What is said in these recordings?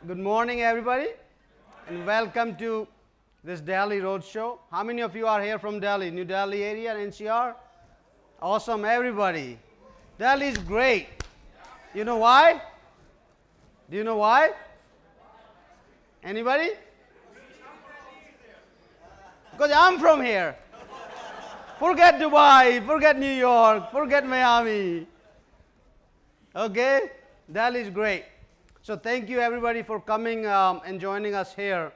Good morning, everybody, and welcome to this Delhi Roadshow. How many of you are here from Delhi, New Delhi area, NCR? Awesome, everybody. Delhi is great. You know why? Do you know why? Anybody? Because I'm from here. Forget Dubai, forget New York, forget Miami. Okay? Delhi is great. So thank you everybody for coming and joining us here.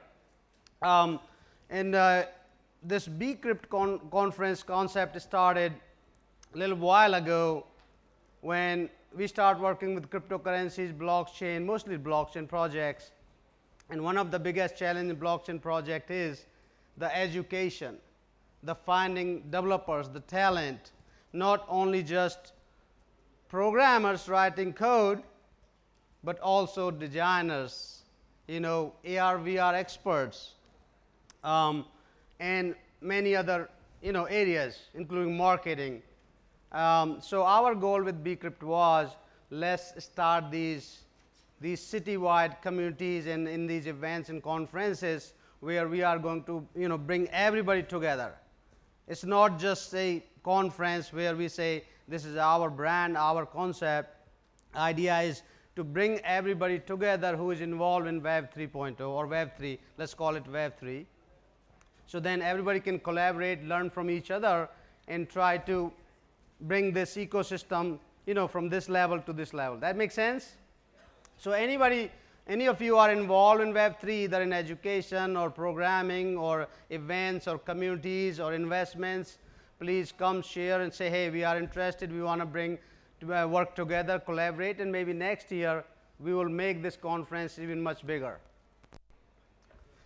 This Bcrypt conference concept started a little while ago when we started working with cryptocurrencies, blockchain, mostly blockchain projects. And one of the biggest challenges in blockchain project is the education, the finding developers, the talent, not only just programmers writing code, but also designers, AR, VR experts, and many other, areas, including marketing. So our goal with Bcrypt was, let's start these citywide communities and in these events and conferences where we are going to, bring everybody together. It's not just a conference where we say this is our brand, our concept. Idea is to bring everybody together who is involved in Web 3.0 or Web 3, let's call it Web 3. So then everybody can collaborate, learn from each other, and try to bring this ecosystem, from this level to this level. That makes sense? So any of you are involved in Web 3, either in education or programming or events or communities or investments, please come share and say, hey, we are interested, we want to work together, collaborate, and maybe next year we will make this conference even much bigger.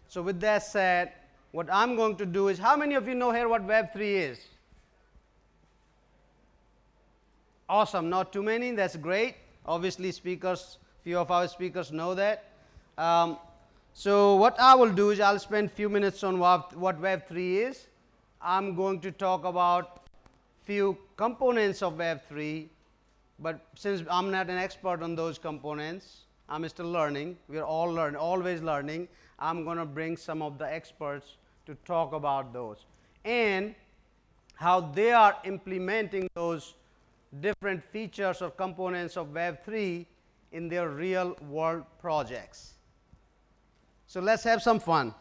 So with that said, what I'm going to do is, how many of you know here what Web 3 is? Awesome, not too many, that's great. Obviously few of our speakers know that. So what I will do is I'll spend a few minutes on what Web 3 is. I'm going to talk about few components of Web 3. But since I'm not an expert on those components, I'm still learning. We're all always learning. I'm going to bring some of the experts to talk about those and how they are implementing those different features or components of Web 3 in their real world projects. So let's have some fun.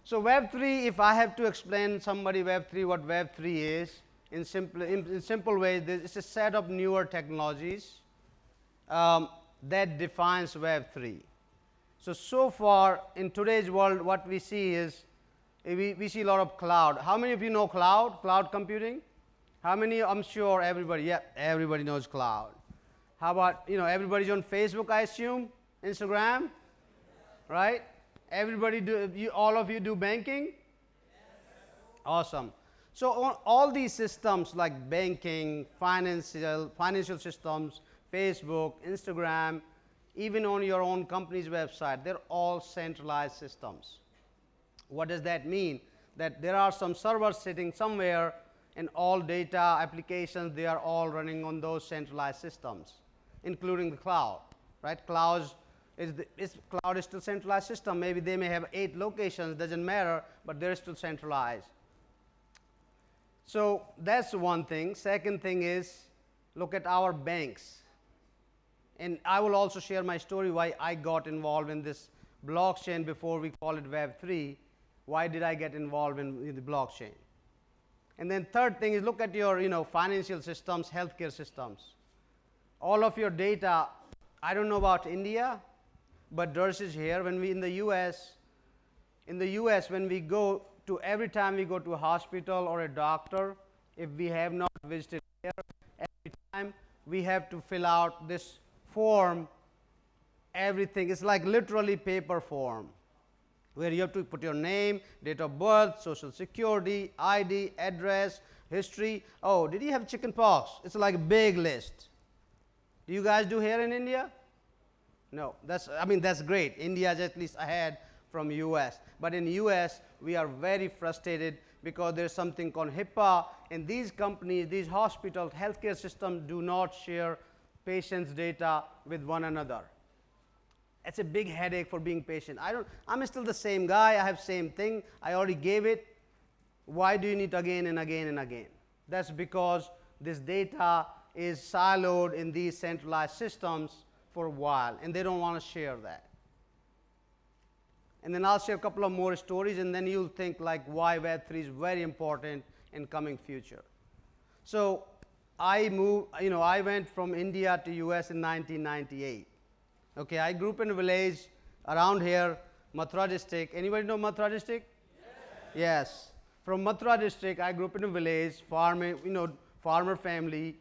So Web 3, if I have to explain somebody Web 3, what Web 3 is, in simple ways, it's a set of newer technologies that defines Web 3. So far in today's world, what we see is, we see a lot of cloud. How many of you know cloud computing? How many? I'm sure everybody, yeah, everybody knows cloud. How about, everybody's on Facebook, I assume, Instagram, right? Everybody all of you do banking? Yes. Awesome. So on all these systems like banking, financial systems, Facebook, Instagram, even on your own company's website, they're all centralized systems. What does that mean? That there are some servers sitting somewhere and all data applications, they are all running on those centralized systems, including the cloud, right? Cloud is still centralized system. Maybe they may have 8 locations, doesn't matter, but they're still centralized. So that's one thing. Second thing is, look at our banks. And I will also share my story why I got involved in this blockchain before we call it Web 3. Why did I get involved in the blockchain? And then third thing is, look at your financial systems, healthcare systems. All of your data, I don't know about India, but theirs is here. When we in the US, when we go to, every time we go to a hospital or a doctor, if we have not visited here, every time we have to fill out this form, everything. It's like literally paper form, where you have to put your name, date of birth, social security, ID, address, history. Oh, did you have chicken pox? It's like a big list. Do you guys do here in India? No, that's great. India is at least ahead from US. But in US, we are very frustrated because there's something called HIPAA, and these companies, these hospitals, healthcare systems do not share patient's data with one another. It's a big headache for being patient. I'm still the same guy, I have same thing, I already gave it. Why do you need again and again and again? That's because this data is siloed in these centralized systems for a while, and they don't want to share that. And then I'll share a couple of more stories, and then you'll think like why Web3 is very important in coming future. So I went from India to US in 1998. Okay, I grew up in a village around here, Mathura district. Anybody know Mathura district? Yes. From Mathura district, I grew up in a village, farming, farmer family,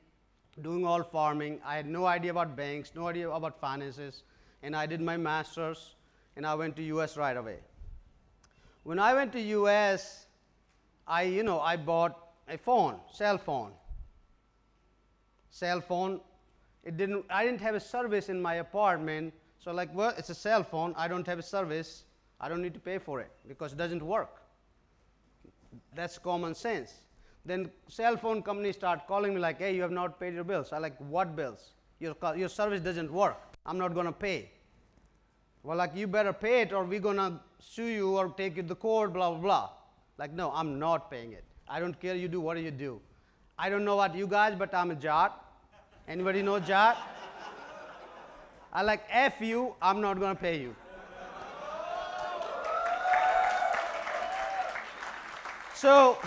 doing all farming. I had no idea about banks, no idea about finances, and I did my master's, and I went to US right away. When I went to US, I bought a phone, cell phone. I didn't have a service in my apartment, so like, well, it's a cell phone, I don't have a service, I don't need to pay for it because it doesn't work. That's common sense. Then cell phone companies start calling me like, hey, you have not paid your bills. I like, what bills? Your service doesn't work, I'm not going to pay. Well, like, you better pay it or we're going to sue you or take you to the court, blah, blah, blah. Like, no, I'm not paying it. I don't care, you do what you do. I don't know about you guys, but I'm a Jat. Anybody know Jat? I like, F you, I'm not going to pay you. So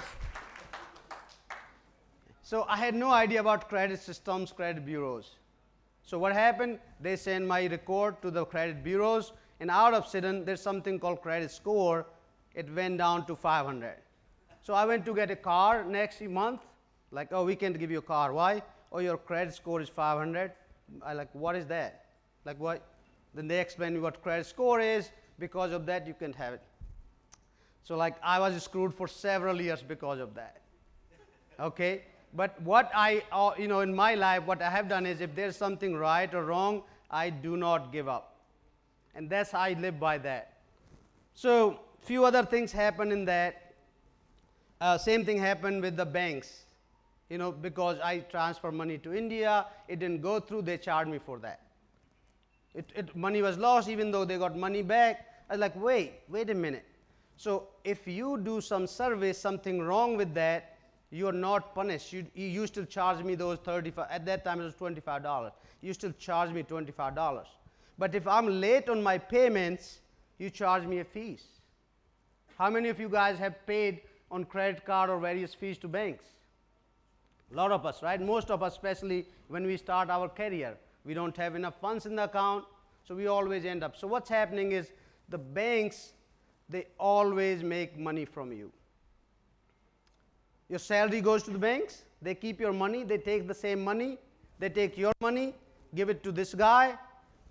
I had no idea about credit systems, credit bureaus. So what happened? They sent my record to the credit bureaus, and out of sudden, there's something called credit score. It went down to 500. So I went to get a car next month. Like, oh, we can't give you a car. Why? Oh, your credit score is 500. I like, what is that? Like, what? Then they explained me what credit score is. Because of that, you can't have it. So like, I was screwed for several years because of that. Okay? But what in my life, what I have done is if there's something right or wrong, I do not give up. And that's how I live by that. So few other things happen in that. Same thing happened with the banks. Because I transfer money to India, it didn't go through, they charged me for that. Money was lost even though they got money back. I was like, wait a minute. So if you do some service, something wrong with that, you are not punished. You still charge me those $35, at that time it was $25. You still charge me $25. But if I'm late on my payments, you charge me a fees. How many of you guys have paid on credit card or various fees to banks? A lot of us, right? Most of us, especially when we start our career. We don't have enough funds in the account, so we always end up. So what's happening is the banks, they always make money from you. Your salary goes to the banks, they keep your money, they take the same money, they take your money, give it to this guy,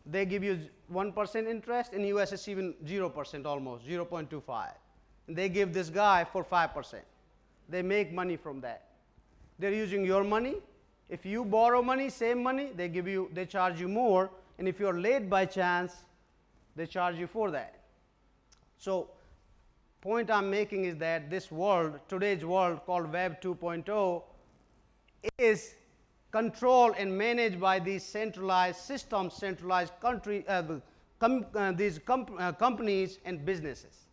they give you 1% interest, in US it's even 0% almost, 0.25. And they give this guy for 5%. They make money from that. They're using your money. If you borrow money, same money, they charge you more, and if you're late by chance, they charge you for that. So point I'm making is that this world, today's world called Web 2.0, is controlled and managed by these centralized systems, centralized companies and businesses.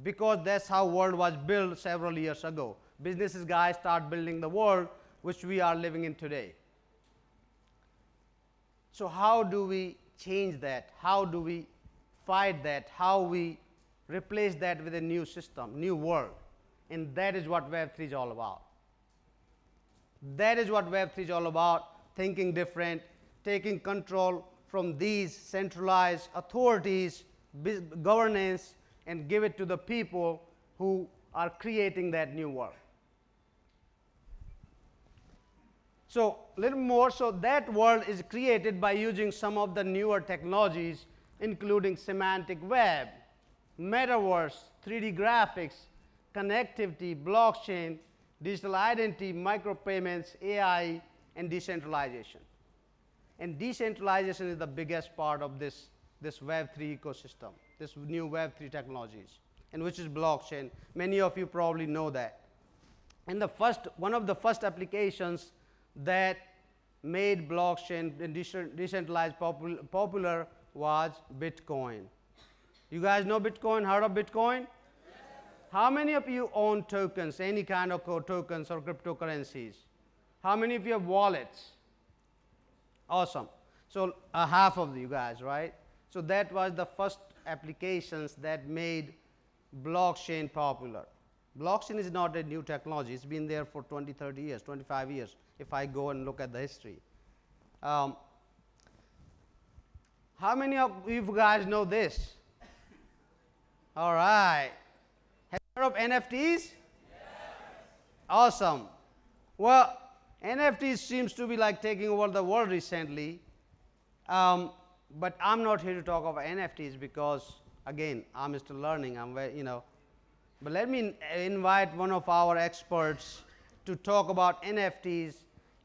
Because that's how world was built several years ago. Businesses guys start building the world which we are living in today. So how do we change that? How do we fight that? How we replace that with a new system, new world? And that is what Web3 is all about. That is what Web3 is all about, thinking different, taking control from these centralized authorities, governance, and give it to the people who are creating that new world. So a little more, so that world is created by using some of the newer technologies, including semantic web, metaverse, 3D graphics, connectivity, blockchain, digital identity, micropayments, AI, and decentralization. And decentralization is the biggest part of this Web3 ecosystem, this new Web3 technologies, and which is blockchain. Many of you probably know that. And one of the first applications that made blockchain and decentralized popular was Bitcoin. You guys know Bitcoin? Heard of Bitcoin? Yes. How many of you own tokens, any kind of tokens or cryptocurrencies? How many of you have wallets? Awesome. So half of you guys, right? So that was the first applications that made blockchain popular. Blockchain is not a new technology. It's been there for 20, 30 years, 25 years, if I go and look at the history. How many of you guys know this? All right. Have you heard of NFTs? Yes. Awesome. Well, NFTs seems to be like taking over the world recently. But I'm not here to talk about NFTs because, again, I'm still learning. I'm very, But let me invite one of our experts to talk about NFTs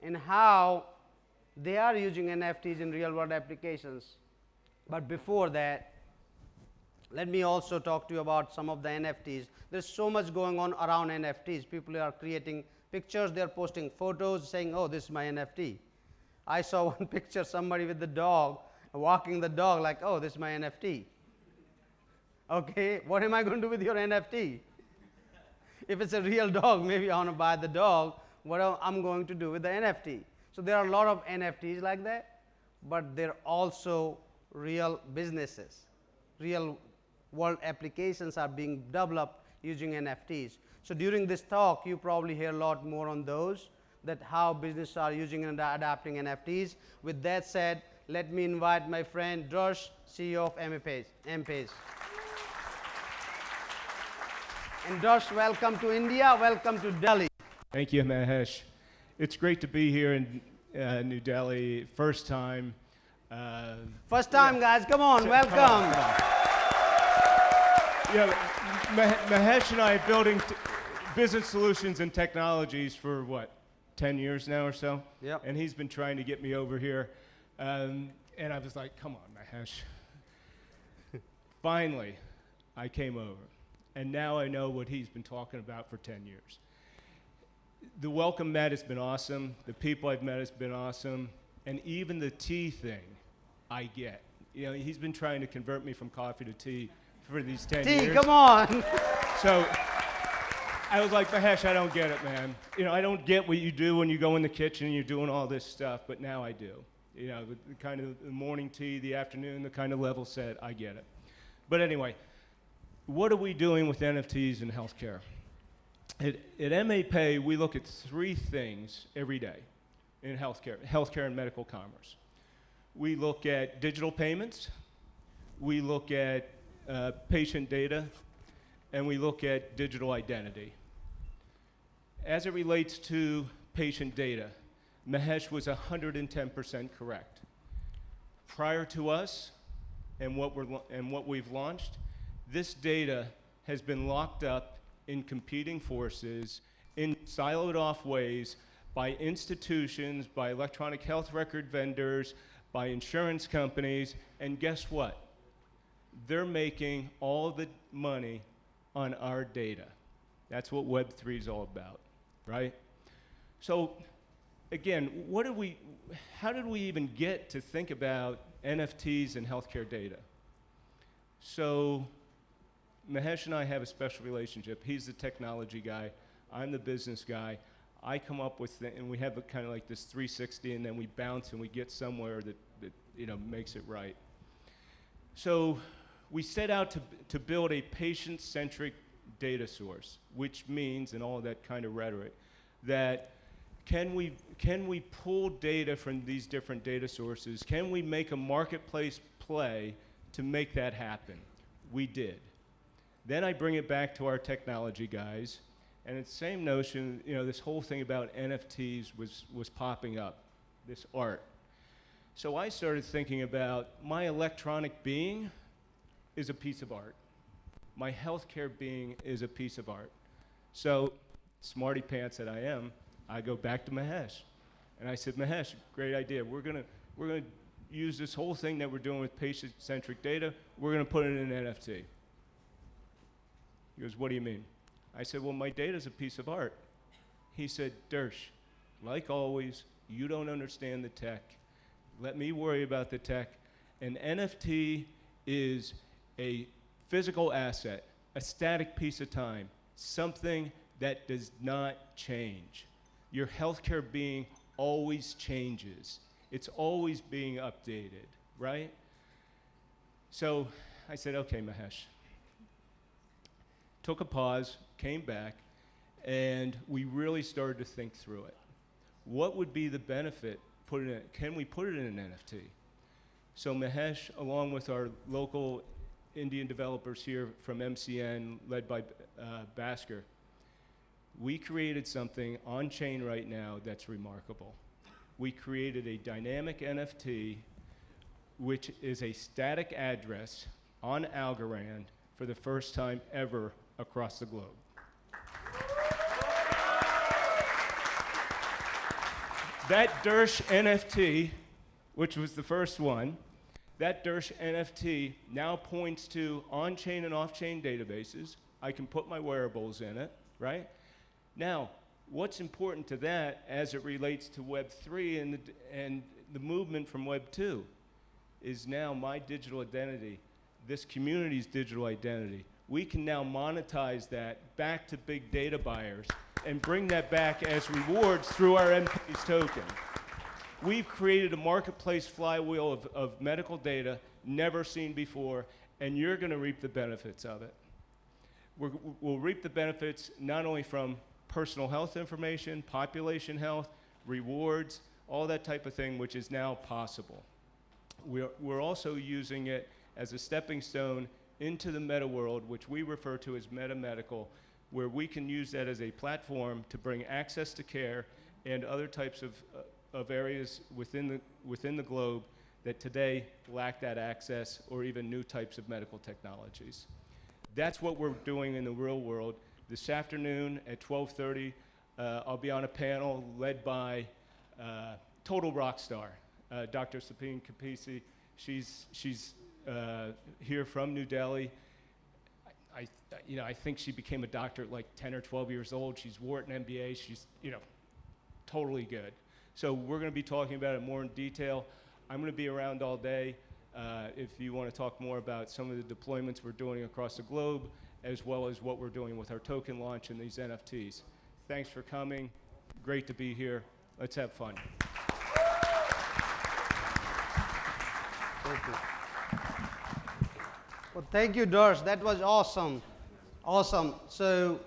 and how they are using NFTs in real-world applications. But before that, let me also talk to you about some of the NFTs. There's so much going on around NFTs. People are creating pictures, they're posting photos saying, oh, this is my NFT. I saw one picture, somebody with the dog, walking the dog like, oh, this is my NFT. Okay, what am I going to do with your NFT? If it's a real dog, maybe I want to buy the dog. What I'm going to do with the NFT? So there are a lot of NFTs like that, but they're also real businesses. Real world applications are being developed using NFTs. So during this talk, you probably hear a lot more on those, that how businesses are using and adapting NFTs. With that said, let me invite my friend Darsh, CEO of M-Pace. And Darsh, welcome to India, welcome to Delhi. Thank you, Mahesh. It's great to be here in New Delhi, first time. First time, guys, come on, welcome. Mahesh and I are building business solutions and technologies for what, 10 years now or so? Yep. And he's been trying to get me over here. And I was like, come on, Mahesh. Finally, I came over. And now I know what he's been talking about for 10 years. The welcome mat has been awesome. The people I've met has been awesome. And even the tea thing, I get. He's been trying to convert me from coffee to tea for these 10 years. Tea, come on. So I was like, Mahesh, I don't get it, man. I don't get what you do when you go in the kitchen and you're doing all this stuff, but now I do. The kind of the morning tea, the afternoon, the kind of level set, I get it. But anyway, what are we doing with NFTs in healthcare? At MAPay, we look at three things every day in healthcare and medical commerce. We look at digital payments, we look at patient data, and we look at digital identity. As it relates to patient data, Mahesh was 110% correct. Prior to us and what we've launched, this data has been locked up in competing forces in siloed off ways by institutions, by electronic health record vendors, by insurance companies, and guess what? They're making all the money on our data. That's what Web3 is all about, right? So again, how did we even get to think about NFTs and healthcare data? So Mahesh and I have a special relationship. He's the technology guy. I'm the business guy. I come up with and we have kind of like this 360, and then we bounce and we get somewhere that makes it right. So we set out to build a patient-centric data source, which means, and all of that kind of rhetoric, that can we pull data from these different data sources? Can we make a marketplace play to make that happen? We did. Then I bring it back to our technology guys, and it's the same notion, this whole thing about NFTs was popping up, this art. So I started thinking about my electronic being is a piece of art. My healthcare being is a piece of art. So, smarty pants that I am, I go back to Mahesh. And I said, Mahesh, great idea. We're gonna use this whole thing that we're doing with patient-centric data, we're gonna put it in an NFT. He goes, what do you mean? I said, well, my data's a piece of art. He said, Dersh, like always, You don't understand the tech. Let me worry about the tech. An NFT is a physical asset, a static piece of time, something that does not change. Your healthcare being always changes. It's always being updated, right? So I said, okay, Mahesh. Took a pause, came back, and we really started to think through it. What would be the benefit? Can we put it in an NFT? So Mahesh, along with our local Indian developers here from MCN, led by Bcrypt, we created something on-chain right now that's remarkable. We created a dynamic NFT, which is a static address on Algorand for the first time ever across the globe. That Dersh NFT, which was the first one, that Dersh NFT now points to on-chain and off-chain databases. I can put my wearables in it, right? Now, what's important to that as it relates to Web3 and the movement from Web2 is now my digital identity, this community's digital identity. We can now monetize that back to big data buyers and bring that back as rewards through our MPs token. We've created a marketplace flywheel of medical data never seen before, and you're going to reap the benefits of it. We'll reap the benefits not only from personal health information, population health, rewards, all that type of thing, which is now possible. We're also using it as a stepping stone into the meta world, which we refer to as meta medical, where we can use that as a platform to bring access to care and other types of areas within the globe that today lack that access or even new types of medical technologies. That's what we're doing in the real world. This afternoon at 12:30, I'll be on a panel led by total rock star, Dr. Sapine Kapisi. She's here from New Delhi. I think she became a doctor at like 10 or 12 years old. She's Wharton MBA. She's, totally good. So we're going to be talking about it more in detail. I'm going to be around all day if you want to talk more about some of the deployments we're doing across the globe, as well as what we're doing with our token launch and these NFTs. Thanks for coming. Great to be here. Let's have fun. Thank you. Well, thank you, Dersh. That was awesome. Awesome. So,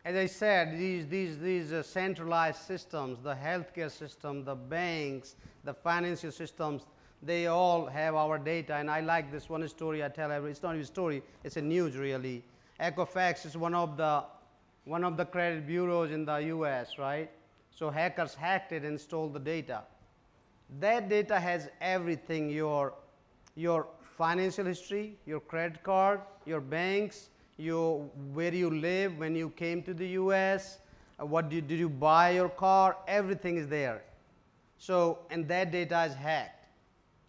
as I said, these centralized systems, the healthcare system, the banks, the financial systems, they all have our data. And I like this one story I tell every. It's not even a story. It's a news really. Equifax is one of the credit bureaus in the U.S. Right? So hackers hacked it and stole the data. That data has everything: your financial history, your credit card, your banks, where you live when you came to the U.S., did you buy your car, everything is there. So, and that data is hacked.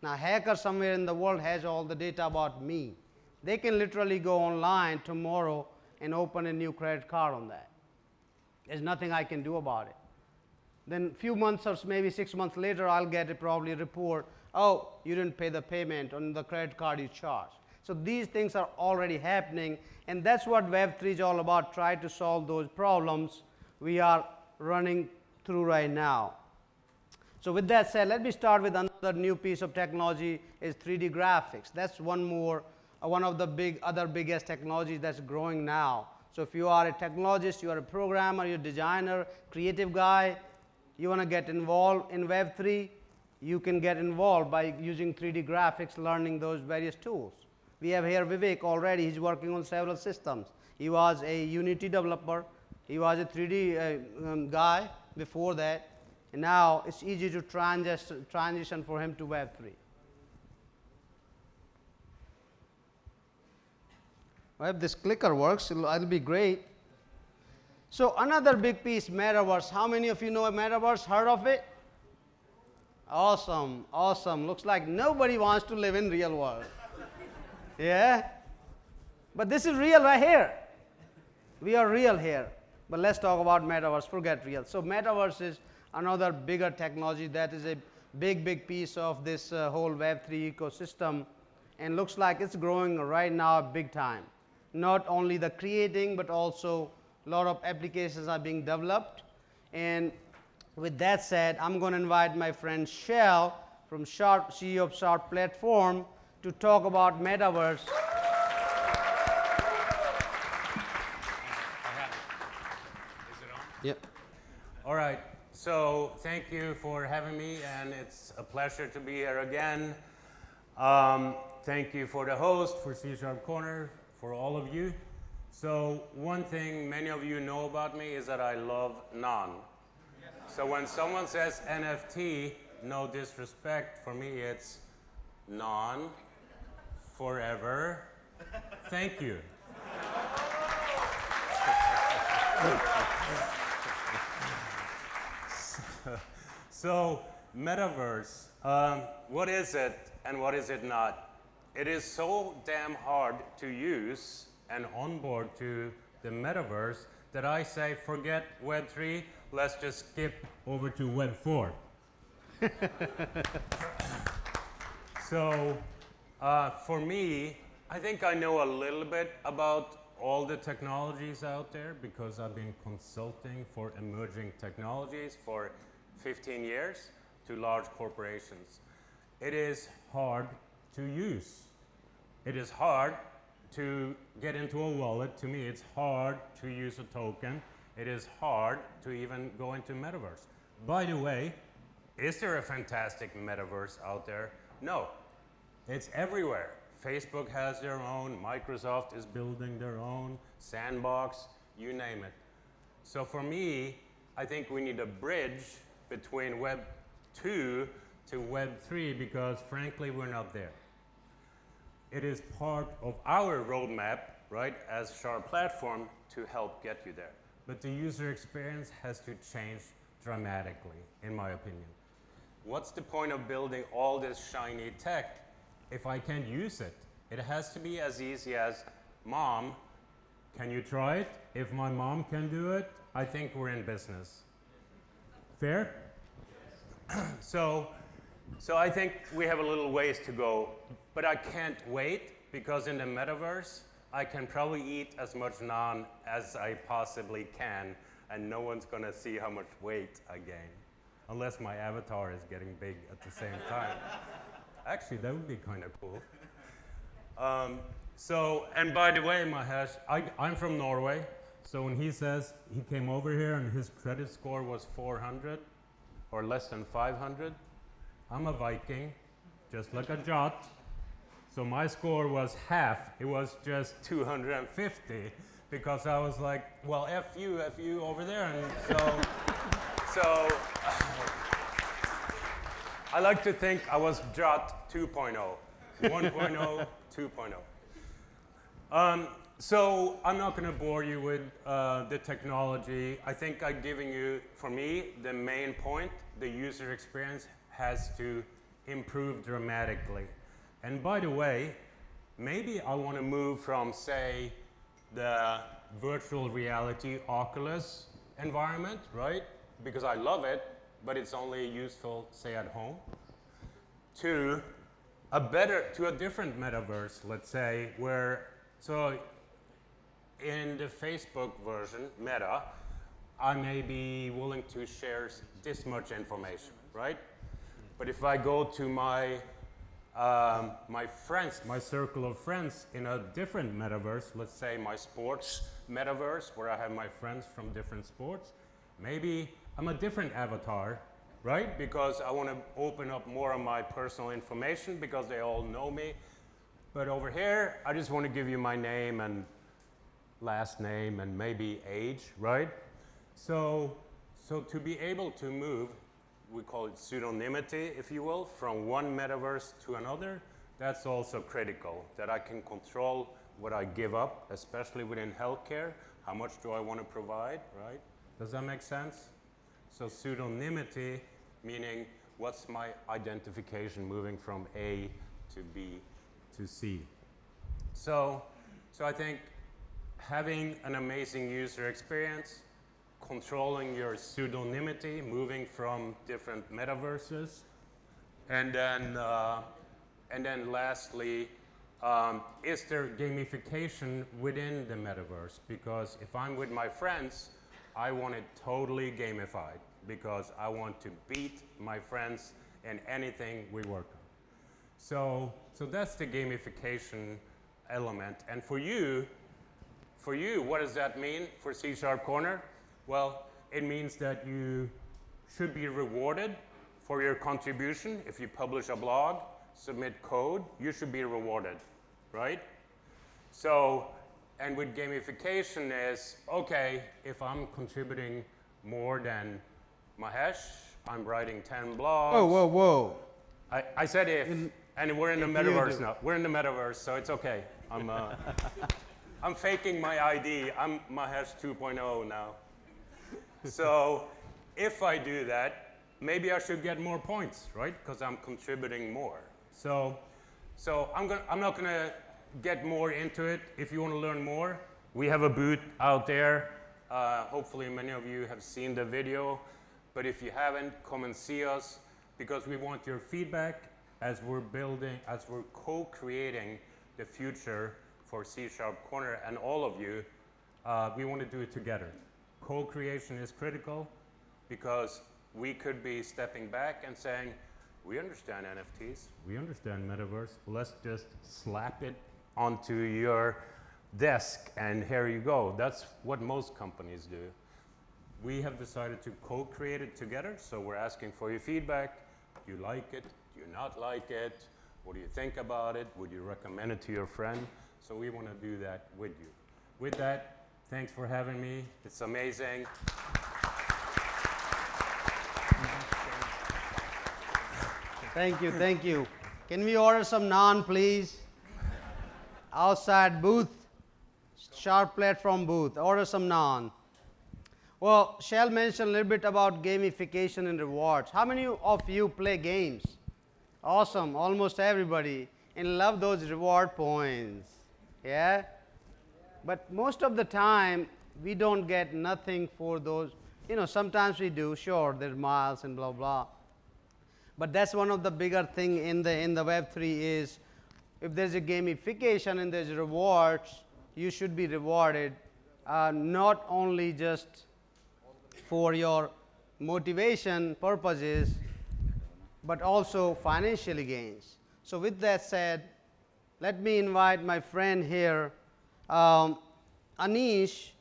Now, hacker somewhere in the world has all the data about me. They can literally go online tomorrow and open a new credit card on that. There's nothing I can do about it. Then few months or maybe 6 months later, I'll get probably a report, oh, you didn't pay the payment on the credit card you charged. So these things are already happening, and that's what Web3 is all about, try to solve those problems we are running through right now. So with that said, let me start with another new piece of technology is 3D graphics. That's one of the biggest technologies that's growing now. So if you are a technologist, you are a programmer, you're a designer, creative guy, you want to get involved in Web3, you can get involved by using 3D graphics, learning those various tools. We have here Vivek already. He's working on several systems. He was a Unity developer. He was a 3D guy before that. And now it's easy to transition for him to Web3. Well, if this clicker works, it'll be great. So another big piece, Metaverse. How many of you know a Metaverse? Heard of it? Awesome, awesome. Looks like nobody wants to live in real world. Yeah? But this is real right here. We are real here. But let's talk about Metaverse. Forget real. So Metaverse is another bigger technology that is a big piece of this whole Web3 ecosystem, and looks like it's growing right now big time. Not only the creating, but also a lot of applications are being developed. And with that said, I'm going to invite my friend Shell from Sharp, CEO of Sharp Platform, to talk about Metaverse. Yep. All right. So thank you for having me, and it's a pleasure to be here again. Thank you for the host, for C Sharp Corner, for all of you. So one thing many of you know about me is that I love none. So when someone says NFT, no disrespect, for me it's non, forever, thank you. So, Metaverse, what is it and what is it not? It is so damn hard to use and onboard to the Metaverse that I say forget Web3, let's just skip over to Web4. So, for me, I think I know a little bit about all the technologies out there because I've been consulting for emerging technologies for 15 years to large corporations. It is hard to use. It is hard to get into a wallet. To me, it's hard to use a token. It is hard to even go into Metaverse. By the way, is there a fantastic Metaverse out there? No, it's everywhere. Facebook has their own, Microsoft is building their own, Sandbox, you name it. So for me, I think we need a bridge between Web 2 to Web 3 because frankly, we're not there. It is part of our roadmap, right, as Sharp Platform to help get you there. But the user experience has to change dramatically, in my opinion. What's the point of building all this shiny tech if I can't use it? It has to be as easy as, Mom, can you try it? If my mom can do it, I think we're in business. Fair? So I think we have a little ways to go, but I can't wait because in the Metaverse, I can probably eat as much naan as I possibly can, and no one's gonna see how much weight I gain, unless my avatar is getting big at the same time. Actually, that would be kind of cool. And by the way, Mahesh, I'm from Norway, so when he says he came over here and his credit score was 400 or less than 500, I'm a Viking, just like a Jot. So my score was half. It was just 250 because I was like, well, F you over there. And so I like to think I was Jot 2.0, 1.0, 2.0. So I'm not going to bore you with the technology. I think I'm giving you, for me, the main point. The user experience has to improve dramatically. And by the way, maybe I want to move from, say, the virtual reality Oculus environment, right? Because I love it, but it's only useful, say, at home, to a different metaverse, let's say, where, so in the Facebook version, Meta, I may be willing to share this much information, right? But if I go to my friends, my circle of friends in a different metaverse, let's say my sports metaverse, where I have my friends from different sports, maybe I'm a different avatar, right? Because I want to open up more of my personal information because they all know me. But over here, I just want to give you my name and last name and maybe age, right? So to be able to move, we call it pseudonymity, if you will, from one metaverse to another, that's also critical, that I can control what I give up, especially within healthcare. How much do I want to provide, right? Does that make sense? So pseudonymity, meaning what's my identification moving from A to B to C. So I think having an amazing user experience, controlling your pseudonymity, moving from different metaverses. And then lastly, is there gamification within the metaverse? Because if I'm with my friends, I want it totally gamified because I want to beat my friends in anything we work on. So that's the gamification element. And for you, what does that mean for C# Corner? Well, it means that you should be rewarded for your contribution. If you publish a blog, submit code, you should be rewarded, right? So, and with gamification is, okay, if I'm contributing more than Mahesh, I'm writing 10 blogs. Whoa, whoa, whoa. I said if, and we're in the metaverse now. We're in the metaverse, so it's okay. I'm faking my ID. I'm Mahesh 2.0 now. So if I do that, maybe I should get more points, right? Because I'm contributing more. So I'm not gonna get more into it. If you want to learn more, we have a booth out there. Hopefully many of you have seen the video, but if you haven't, come and see us because we want your feedback as we're co-creating the future for C# Corner and all of you. We want to do it together. Co-creation is critical because we could be stepping back and saying, we understand NFTs, we understand metaverse, let's just slap it onto your desk and here you go. That's what most companies do. We have decided to co-create it together, so we're asking for your feedback. Do you like it? Do you not like it? What do you think about it? Would you recommend it to your friend? So we want to do that with you. With that, thanks for having me. It's amazing. Thank you, thank you. Can we order some naan, please? Outside booth, sharp platform booth. Order some naan. Well, Shell mentioned a little bit about gamification and rewards. How many of you play games? Awesome, almost everybody. And love those reward points. Yeah? But most of the time, we don't get nothing for those. You know, sometimes we do, sure, there's miles and blah, blah. But that's one of the bigger thing in the Web3 is if there's a gamification and there's rewards, you should be rewarded not only just for your motivation purposes, but also financially gains. So with that said, let me invite my friend here, Anish,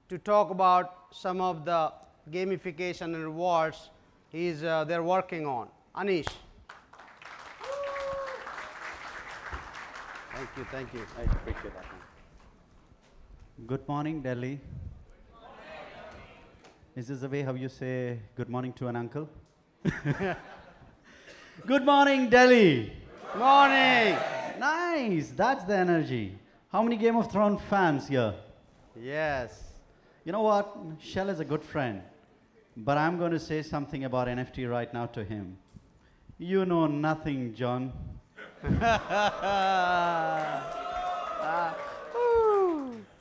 to talk about some of the gamification and rewards they're working on. Anish. Thank you, thank you. I appreciate that. Good morning, Delhi. Is this the way how you say good morning to an uncle? Good morning, Delhi. Good morning. Nice, that's the energy. How many Game of Thrones fans here? Yes. You know what? Shell is a good friend, but I'm going to say something about NFT right now to him. You know nothing, John.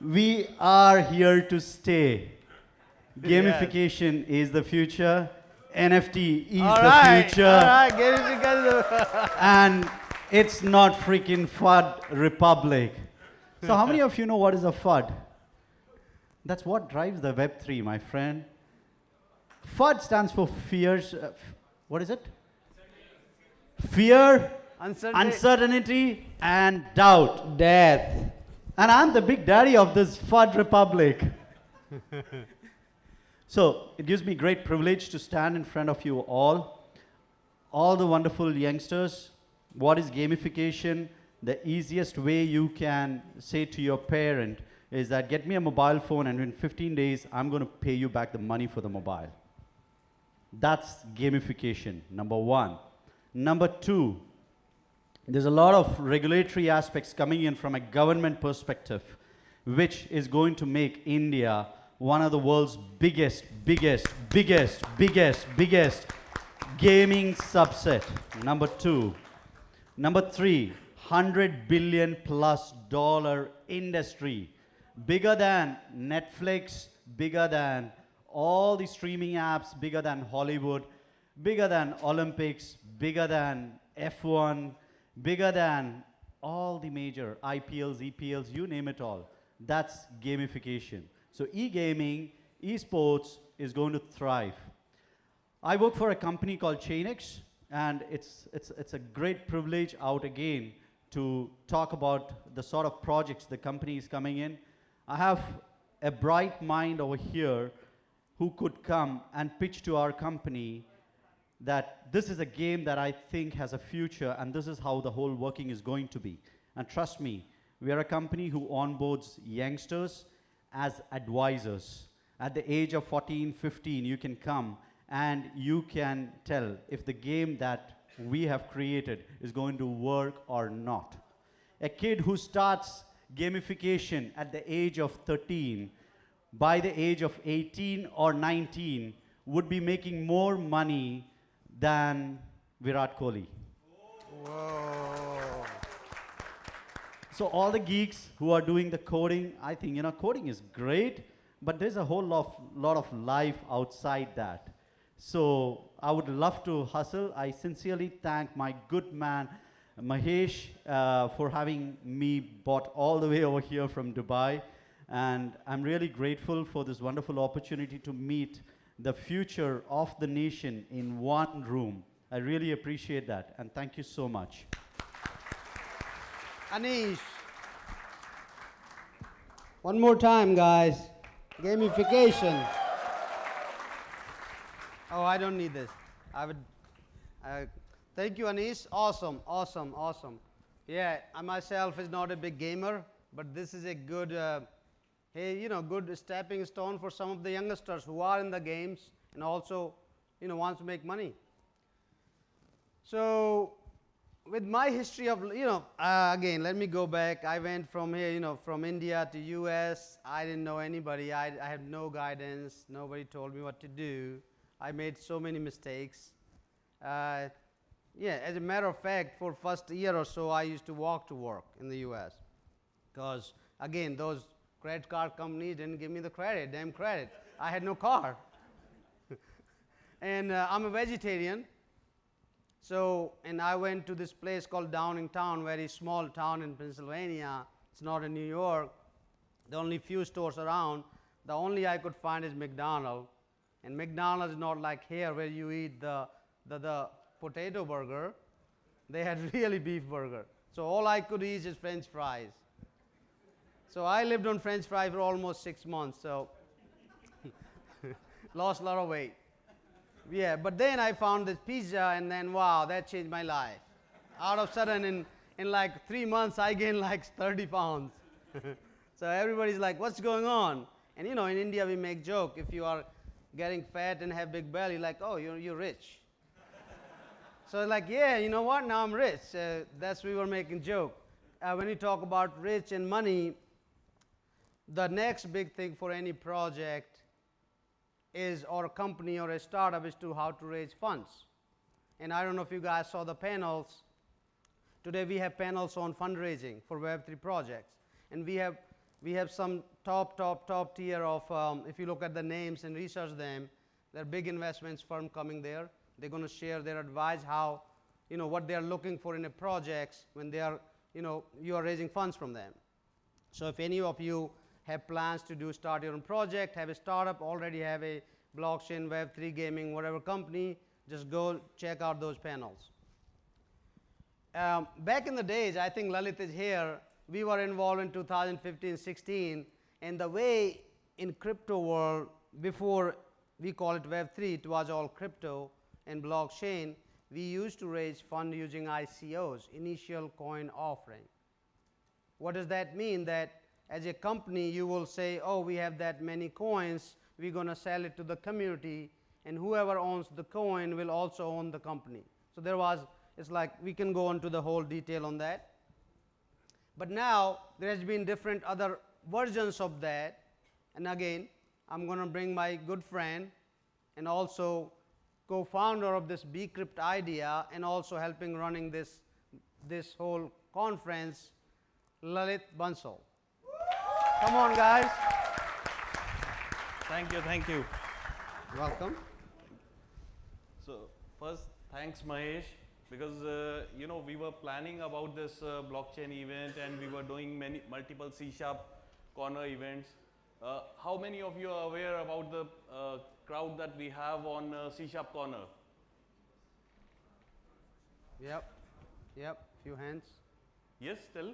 We are here to stay. Gamification is the future. NFT is the future. All right, gamification. And it's not freaking FUD Republic. So how many of you know what is a FUD? That's what drives the Web3, my friend. FUD stands for fears. What is it? Fear, uncertainty, and doubt. Death. And I'm the big daddy of this FUD Republic. So it gives me great privilege to stand in front of you all the wonderful youngsters. What is gamification? The easiest way you can say to your parent is that get me a mobile phone and in 15 days, I'm going to pay you back the money for the mobile. That's gamification, number one. Number two, there's a lot of regulatory aspects coming in from a government perspective, which is going to make India one of the world's biggest gaming subset. Number two. Number three, $100 billion+ industry. Bigger than Netflix, bigger than all the streaming apps bigger than Hollywood, bigger than Olympics, bigger than F1, bigger than all the major IPLs, EPLs, you name it all. That's gamification. So e-gaming, esports is going to thrive. I work for a company called Chainix, and it's a great privilege out again to talk about the sort of projects the company is coming in. I have a bright mind over here who could come and pitch to our company that this is a game that I think has a future, and this is how the whole working is going to be. And trust me, we are a company who onboards youngsters as advisors. At the age of 14, 15, you can come and you can tell if the game that we have created is going to work or not. A kid who starts gamification at the age of 13, by the age of 18 or 19, would be making more money than Virat Kohli. Whoa. So all the geeks who are doing the coding, I think, coding is great, but there's a whole lot of life outside that. So I would love to hustle. I sincerely thank my good man, Mahesh, for having me brought all the way over here from Dubai. And I'm really grateful for this wonderful opportunity to meet the future of the nation in one room. I really appreciate that, and thank you so much. Anish. One more time, guys. Gamification. Oh, I don't need this. I would. Thank you, Anish. Awesome, awesome, awesome. Yeah, I myself is not a big gamer, but this is a good, good stepping stone for some of the youngsters who are in the games and also, wants to make money. So, with my history of, again, let me go back. I went from here, from India to US. I didn't know anybody. I had no guidance. Nobody told me what to do. I made so many mistakes. As a matter of fact, for first year or so, I used to walk to work in the US. Because, again, those credit card companies didn't give me the credit, damn credit. I had no car. And I'm a vegetarian. So, and I went to this place called Downingtown, very small town in Pennsylvania. It's not in New York. The only few stores around. The only I could find is McDonald's. And McDonald's is not like here where you eat the potato burger. They had really beef burger. So all I could eat is French fries. So I lived on French fries for almost 6 months. So lost a lot of weight. Yeah, but then I found this pizza, and then wow, that changed my life. Out of sudden, in like 3 months, I gained like 30 pounds. So everybody's like, what's going on? And in India we make joke, if you are getting fat and have big belly, like, oh, you're rich. So like, yeah, you know what, now I'm rich. That's we were making joke. When you talk about rich and money, the next big thing for any project is, or a company or a startup, is to how to raise funds. And I don't know if you guys saw the panels. Today we have panels on fundraising for Web3 projects. And we have some top tier of, if you look at the names and research them, there are big investments firm coming there. They're going to share their advice how, what they are looking for in a project when they are, you are raising funds from them. So if any of you have plans to start your own project, have a startup, already have a blockchain, Web3 gaming, whatever company, just go check out those panels. Back in the days, I think Lalit is here, we were involved in 2015-16, and the way in crypto world, before we call it Web3, it was all crypto and blockchain, we used to raise fund using ICOs, initial coin offering. What does that mean? That as a company, you will say, oh, we have that many coins, we're going to sell it to the community, and whoever owns the coin will also own the company. So it's like, we can go into the whole detail on that. But now, there has been different other versions of that. And again, I'm going to bring my good friend and also co-founder of this Bcrypt idea and also helping running this whole conference, Lalit Bansal. Come on, guys. Thank you, thank you. Welcome. So first, thanks Mahesh, because you know, we were planning about this blockchain event, and we were doing multiple C# corner events. How many of you are aware about the crowd that we have on C# corner? Yep. Yep. Few hands. Yes, still?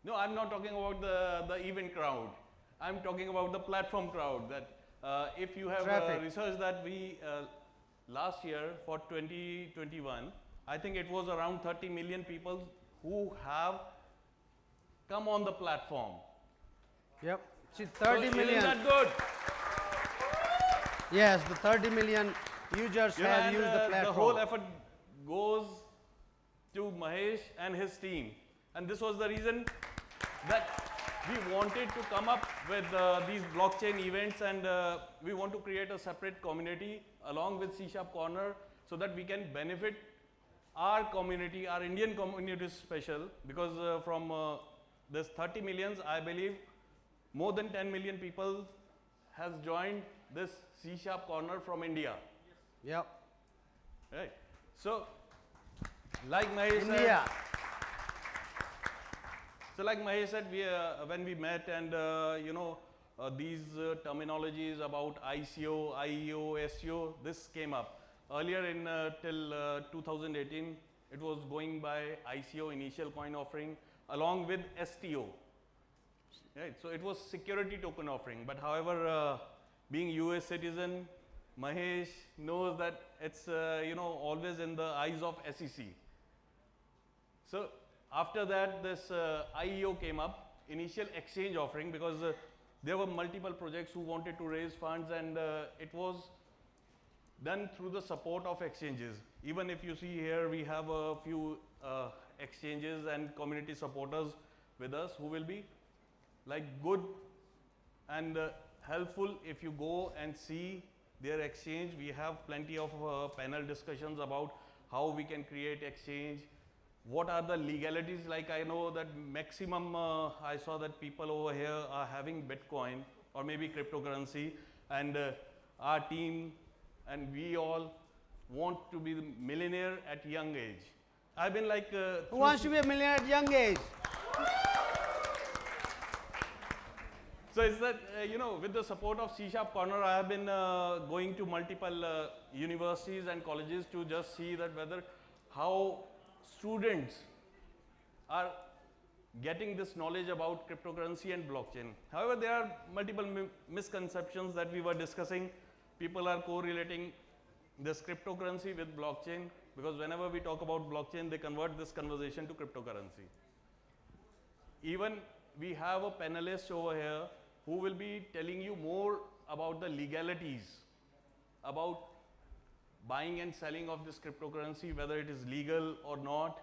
No, I'm not talking about the event crowd. I'm talking about the platform crowd. That if you have Traffic. researched that we last year for 2021, I think it was around 30 million people who have come on the platform. Yep. See, So 30 million. Isn't that good? Yes, the 30 million users You know, have and, used the platform. the whole effort goes to Mahesh and his team. And this was the reason that we wanted to come up with these blockchain events, and we want to create a separate community along with C# Corner, so that we can benefit our community, our Indian community is special, because from this 30 millions, I believe more than 10 million people has joined this C# Corner from India. Yep. Right. So, like Mahesh India. said, when we met, and you know, these terminologies about ICO, IEO, SEO, this came up. Earlier in till 2018, it was going by ICO, initial coin offering, along with STO. Right. So it was security token offering. But however, being US citizen, Mahesh knows that it's you know, always in the eyes of SEC. So after that, this IEO came up, initial exchange offering, because there were multiple projects who wanted to raise funds, and it was done through the support of exchanges. Even if you see here, we have a few exchanges and community supporters with us who will be like good and helpful. If you go and see their exchange, we have plenty of panel discussions about how we can create exchange, what are the legalities. Like I know that maximum, I saw that people over here are having Bitcoin or maybe cryptocurrency, and our team and we all want to be the millionaire at young age. I've been like Who wants to be a millionaire at young age? so it's that you know, with the support of C# Corner, I have been going to multiple universities and colleges to just see that whether how students are getting this knowledge about cryptocurrency and blockchain. However, there are multiple misconceptions that we were discussing. People are correlating this cryptocurrency with blockchain, because whenever we talk about blockchain, they convert this conversation to cryptocurrency. Even we have a panelist over here who will be telling you more about the legalities, about buying and selling of this cryptocurrency, whether it is legal or not.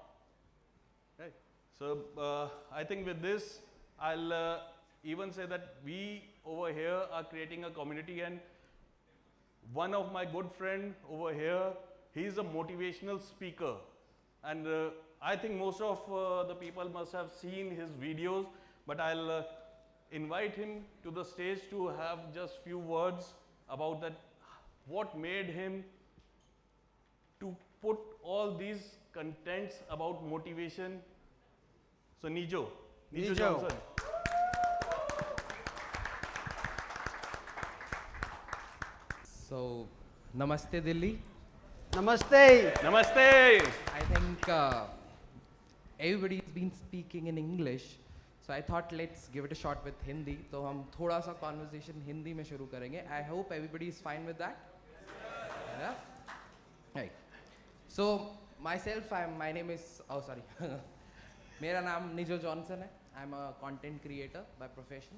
Right. So I think with this, I'll even say that we over here are creating a community, and one of my good friend over here, he's a motivational speaker, and I think most of the people must have seen his videos, but I'll invite him to the stage to have just few words about that, what made him to put all these contents about motivation. So Nijo Johnson. So, Namaste Delhi. Namaste. Namaste. I think everybody's been speaking in English, so I thought let's give it a shot with Hindi. So हम थोड़ा सा conversation Hindi में शुरू करेंगे. I hope everybody is fine with that. Yeah. Right. So myself, my name is मेरा नाम निजो Johnson है. I'm a content creator by profession,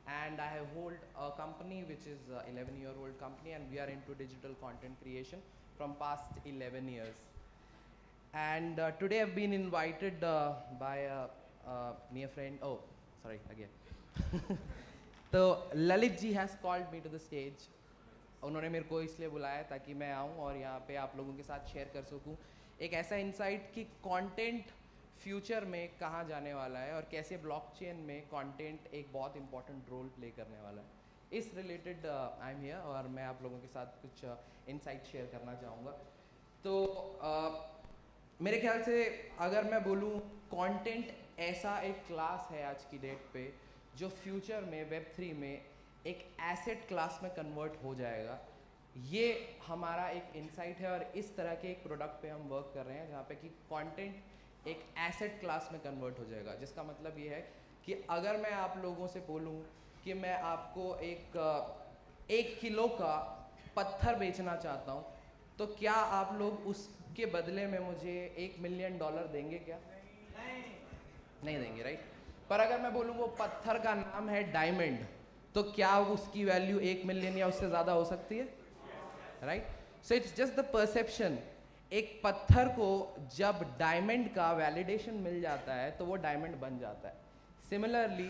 and I hold a company which is a 11-year-old company, and we are into digital content creation from past 11 years. And today I've been invited by a near friend. Oh, sorry again. So Lalit ji has called me to the stage. उन्होंने मेरे को इसलिए बुलाया ताकि मैं आऊँ और यहाँ पे आप लोगों के साथ शेयर कर सकूँ एक ऐसा इंसाइट कि कंटेंट फ्यूचर में कहाँ जाने वाला है और कैसे ब्लॉकचेन में कंटेंट एक बहुत इंपॉर्टेंट रोल प्ले करने वाला है, इस रिलेटेड आई एम हियर और मैं आप लोगों के साथ कुछ इनसाइट शेयर करना चाहूँगा। तो मेरे ख्याल से अगर मैं बोलूँ, कंटेंट ऐसा एक क्लास है आज की डेट पे जो फ्यूचर में Web3 में एक एसेट क्लास में कन्वर्ट हो जाएगा। ये हमारा एक इंसाइट है और इस तरह के एक प्रोडक्ट पे हम वर्क कर रहे हैं जहाँ पे कि कंटेंट एक एसेट क्लास में कन्वर्ट हो जाएगा। जिसका मतलब ये है कि अगर मैं आप लोगों से बोलूँ कि मैं आपको एक किलो का पत्थर बेचना चाहता हूँ, तो क्या आप लोग उसके बदले में मुझे $1 मिलियन देंगे क्या? नहीं देंगे, राइट? पर अगर मैं बोलूँ वो पत्थर का नाम है डायमंड, तो क्या उसकी वैल्यू 1 मिलियन या उससे ज़्यादा हो सकती है, right? So it's just the perception. एक पत्थर को जब डायमंड का वैलिडेशन मिल जाता है तो वो डायमंड बन जाता है। सिमिलरली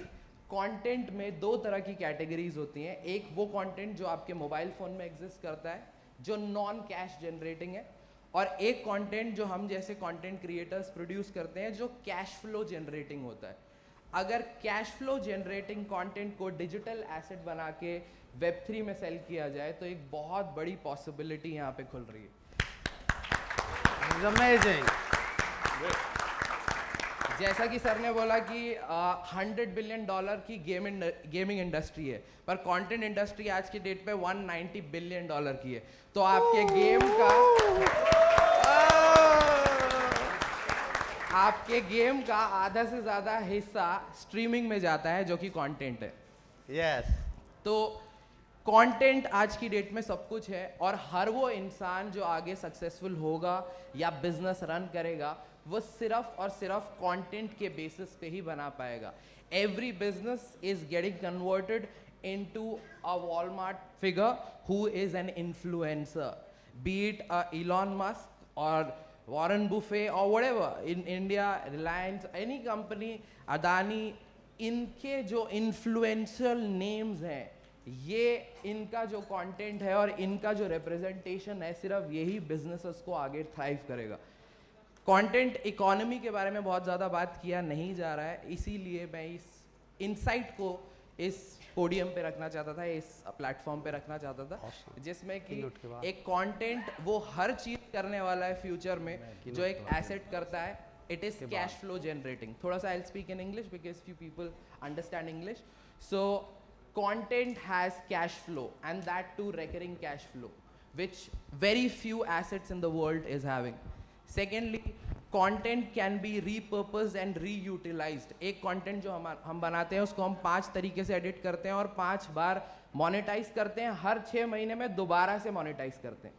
कंटेंट में दो तरह की कैटेगरीज होती हैं। एक वो कंटेंट जो आपके मोबाइल फ़ोन में एग्जिस्ट करता है जो नॉन कैश जनरेटिंग है, और एक कंटेंट जो हम जैसे कंटेंट क्रिएटर्स प्रोड्यूस करते हैं जो कैश फ्लो जनरेटिंग होता है। अगर कैश फ्लो जनरेटिंग कंटेंट को डिजिटल एसेट बना के Web3 में सेल किया जाए तो एक बहुत बड़ी पॉसिबिलिटी यहाँ पे खुल रही है। It's amazing. जैसा कि सर ने बोला कि $100 बिलियन की गेमिंग इंडस्ट्री है, पर कंटेंट इंडस्ट्री आज की डेट पे $190 बिलियन की है। तो आपके गेम का आधा से ज़्यादा हिस्सा स्ट्रीमिंग में जाता है जो कि कंटेंट है। Yes. तो कंटेंट आज की डेट में सब कुछ है और हर वो इंसान जो आगे सक्सेसफुल होगा या बिजनेस रन करेगा वो सिर्फ और सिर्फ कंटेंट के बेसिस पे ही बना पाएगा। Every business is getting converted into a Walmart figure who is an influencer, B it Elon Musk और Warren Buffett or whatever in India, Reliance, any company, Adani, इनके जो इन्फ्लुएंशियल नेम्स हैं, ये इनका जो कंटेंट है और इनका जो रिप्रेजेंटेशन है, सिर्फ यही बिजनेसेस को आगे थ्राइव करेगा। कंटेंट इकोनॉमी के बारे में बहुत ज़्यादा बात किया नहीं जा रहा है, इसीलिए मैं इस इनसाइट को इस पोडियम पे रखना चाहता था, इस प्लेटफॉर्म पे रखना चाहता था, जिसमें कि एक कंटेंट वो हर चीज़ करने वाला है फ्यूचर में जो एक एसेट करता है। It is cash flow generating. थोड़ा सा I'll speak in English because few people understand English. So content has cash flow and that too recurring cash flow, which very few assets in the world is having. Secondly, content can be repurposed and reutilized. एक content जो हम बनाते हैं उसको हम 5 तरीके से edit करते हैं और 5 बार monetize करते हैं, हर 6 महीने में दोबारा से monetize करते हैं।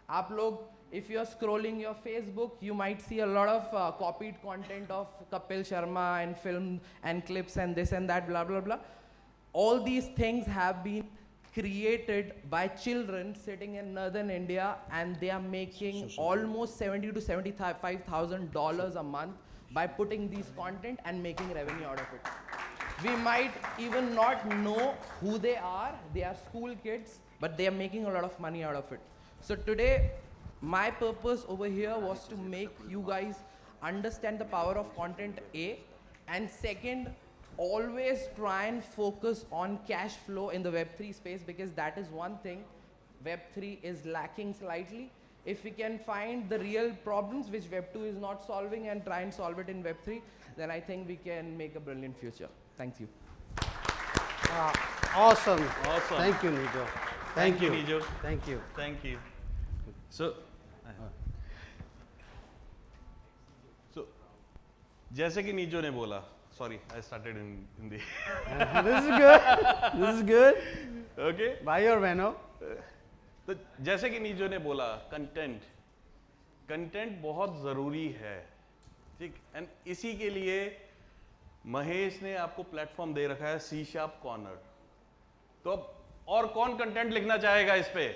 आप लोग if you are scrolling your Facebook, you might see a lot of copied content of Kapil Sharma and film and clips and this and that, blah, blah, blah. All these things have been created by children sitting in northern India and they are making almost $70,000 to $75,000 a month by putting these content and making revenue out of it. We might even not know who they are school kids, but they are making a lot of money out of it. So today, my purpose over here was to make you guys understand the power of content A, and second, always try and focus on cash flow in the Web3 space, because that is one thing Web3 is lacking slightly. If we can find the real problems which Web2 is not solving and try and solve it in Web3, then I think we can make a brilliant future. Thank you. Awesome. Awesome. Thank you, Nijo. Thank you, Nijo. Thank you. Thank you. So, जैसे कि नीजो ने बोला, sorry, I started in Hindi. This is good. This is good. Okay. Bhai और बहनों, तो जैसे कि नीजो ने बोला, कंटेंट बहुत ज़रूरी है, ठीक? एंड इसी के लिए महेश ने आपको प्लेटफॉर्म दे रखा है C# कॉर्नर। तो अब और कौन कंटेंट लिखना चाहेगा इस पे?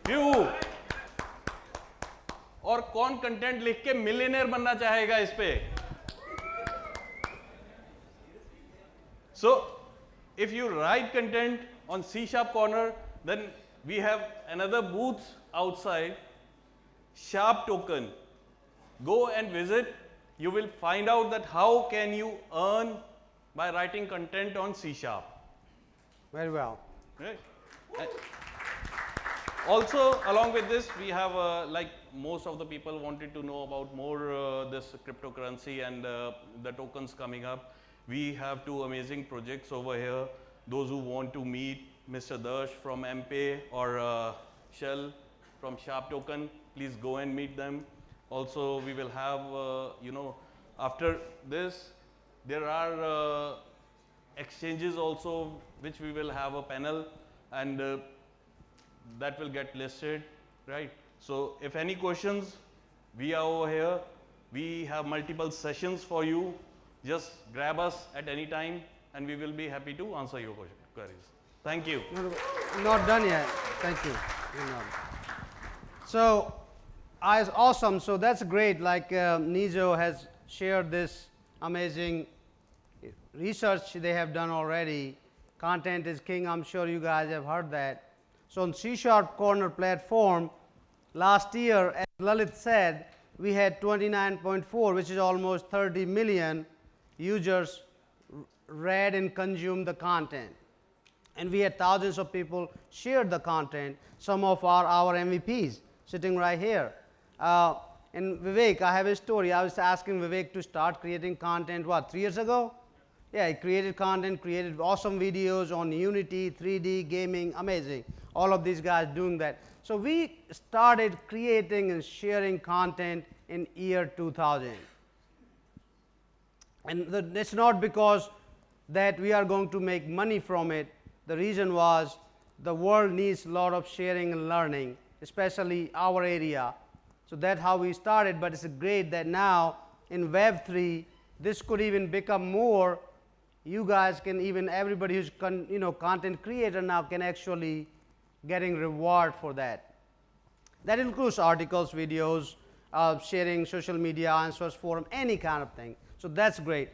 फ्यू। और कौन कंटेंट लिख के मिलियनेयर बनना चाहेगा इस पे? So, if you write content on C# corner, then we have another booth outside, Sharp Token. go and visit. You will find out that how can you earn by writing content on C#. Very well. Right. Also, along with this, we have like most of the people wanted to know about more this cryptocurrency and the tokens coming up. We have two amazing projects over here. Those who want to meet Mr. Darsh from MPay or Shell from Sharp Token, please go and meet them. Also, we will have, you know, after this, there are exchanges also, which we will have a panel, and that will get listed, right? So if any questions, we are over here. We have multiple sessions for you. Just grab us at any time, and we will be happy to answer your queries. Thank you. Not done yet. Thank you. You're not. So, awesome. So that's great. Like Nizo has shared this amazing research they have done already. Content is king. I'm sure you guys have heard that. So on C# Corner platform, last year, as Lalit said, we had 29.4, which is almost 30 million users read and consumed the content. And we had thousands of people shared the content. Some of our MVPs sitting right here. And Vivek, I have a story. I was asking Vivek to start creating content, what, 3 years ago? Yeah, he created content, created awesome videos on Unity, 3D, gaming, amazing. All of these guys doing that. So we started creating and sharing content in year 2000. And it's not because that we are going to make money from it. The reason was the world needs a lot of sharing and learning, especially our area. So that's how we started, but it's great that now in Web3, this could even become more. You guys can even, everybody who's content creator now can actually getting reward for that. That includes articles, videos, sharing social media, answers, forum, any kind of thing. So that's great.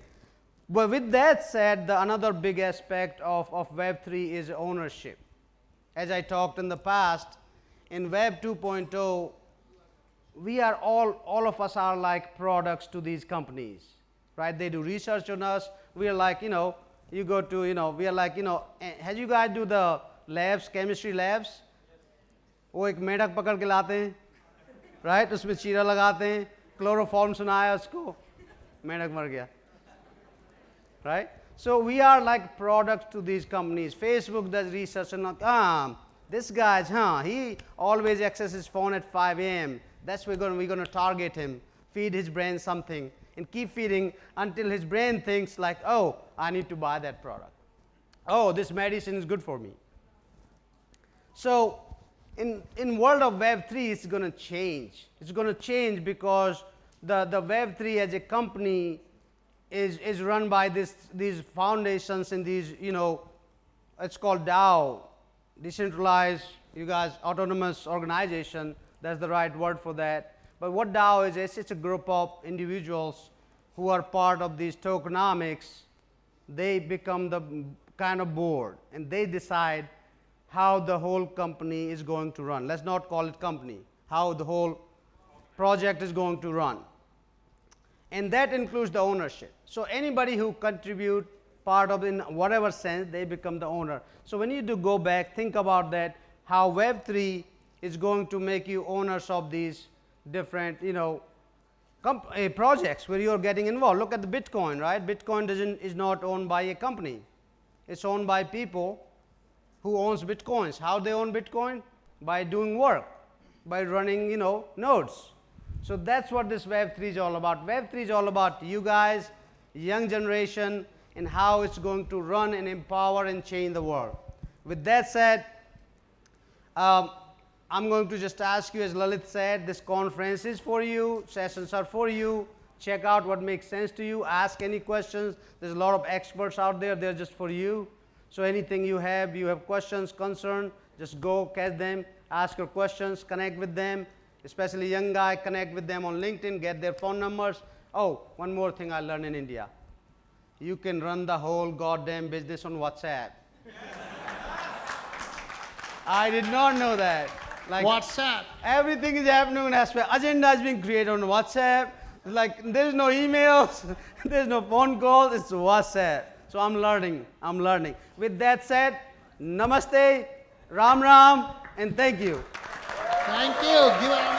But with that said, another big aspect of Web3 is ownership. As I talked in the past, in Web 2.0, we are all of us are like products to these companies, right? They do research on us. We are like, you go to, we are like, as you guys do the labs, chemistry labs, वो एक मेढक पकड़ के लाते हैं, right? उसमें चीरा लगाते हैं, क्लोरोफॉर्म सुनाया उसको, मेढक मर गया, right? So we are like products to these companies. Facebook does research on, this guy's, he always accesses his phone at 5 a.m. That's we're going to target him, feed his brain something, and keep feeding until his brain thinks like, oh, I need to buy that product. Oh, this medicine is good for me. So in world of Web3, it's going to change. It's going to change because the Web3 as a company is run by these foundations and these, it's called DAO, decentralized, you guys, autonomous organization. That's the right word for that. But what DAO is, it's a group of individuals who are part of these tokenomics. They become the kind of board, and they decide how the whole company is going to run. Let's not call it company, how the whole project is going to run. And that includes the ownership. So anybody who contribute part of in whatever sense, they become the owner. So when you do go back, think about that, how Web3 is going to make you owners of these different, projects where you're getting involved. Look at the Bitcoin, right? Bitcoin is not owned by a company. It's owned by people who owns Bitcoins. How they own Bitcoin? By doing work, by running, nodes. So that's what this Web3 is all about. Web3 is all about you guys, young generation, and how it's going to run and empower and change the world. With that said, I'm going to just ask you, as Lalit said, this conference is for you, sessions are for you. Check out what makes sense to you, ask any questions. There's a lot of experts out there, they're just for you. So anything you have questions, concern, just go catch them, ask your questions, connect with them, especially young guy, connect with them on LinkedIn, get their phone numbers. Oh, one more thing I learned in India. You can run the whole goddamn business on WhatsApp. I did not know that. Like WhatsApp. everything is happening on WhatsApp. Agenda is being created on WhatsApp. Like there's no emails, there's no phone calls, it's WhatsApp. So I'm learning. With that said, namaste, Ram Ram, and thank you. Thank you. Give a